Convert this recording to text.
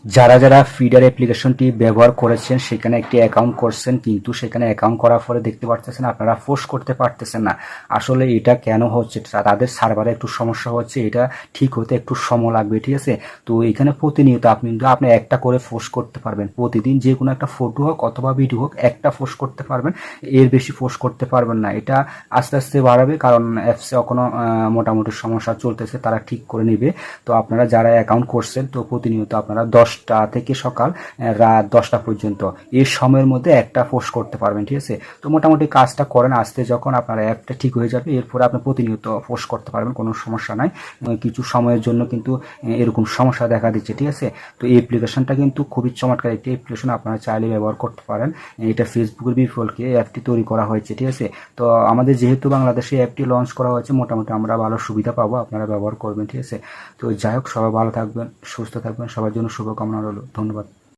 যারা যারা ফিডার অ্যাপ্লিকেশনটি ব্যবহার করেছেন সেখানে একটি অ্যাকাউন্ট করছেন, কিন্তু সেখানে অ্যাকাউন্ট করার পরে দেখতে পারতেছেন আপনারা পোস্ট করতে পারতেছেন না। আসলে এটা কেন হচ্ছে, তাদের সার্ভারে একটু সমস্যা হচ্ছে, এটা ঠিক হতে একটু সময় লাগবে, ঠিক আছে। তো এখানে প্রতিনিয়ত আপনি একটা করে পোস্ট করতে পারবেন, প্রতিদিন যে কোনো একটা ফটো হোক অথবা ভিডিও হোক একটা পোস্ট করতে পারবেন, এর বেশি পোস্ট করতে পারবেন না। এটা আস্তে আস্তে বাড়াবে, কারণ অ্যাপসে এখনো মোটামুটি সমস্যা চলতেছে, তারা ঠিক করে নেবে। তো আপনারা যারা অ্যাকাউন্ট করছেন, তো প্রতিনিয়ত আপনারা 10টা থেকে সকাল রাত 10টা পর্যন্ত এই সময়ের মধ্যে একটা পোস্ট করতে পারবেন, ঠিক আছে। তো মোটামুটি কাজটা করেন, আসতে যখন আপনার অ্যাপটা ঠিক হয়ে যাবে এরপরে আপনি প্রতিনিয়ত পোস্ট করতে পারবেন, কোনো সমস্যা নাই। কিছু সময়ের জন্য কিন্তু এরকম সমস্যা দেখা দিচ্ছে, ঠিক আছে। তো এই অ্যাপ্লিকেশনটা কিন্তু খুবই চমৎকার একটি অ্যাপ্লিকেশন, আপনারা চাইলে ব্যবহার করতে পারেন। এটা ফেসবুকের বিফলকে অ্যাপটি তৈরি করা হয়েছে, ঠিক আছে। তো আমাদের যেহেতু বাংলাদেশে অ্যাপটি লঞ্চ করা হয়েছে, মোটামুটি আমরা ভালো সুবিধা পাবো, আপনারা ব্যবহার করবেন, ঠিক আছে। তো যাই হোক, সবাই ভালো থাকবেন, সুস্থ থাকবেন, সবার জন্য শুভকামনা রইল। ধন্যবাদ।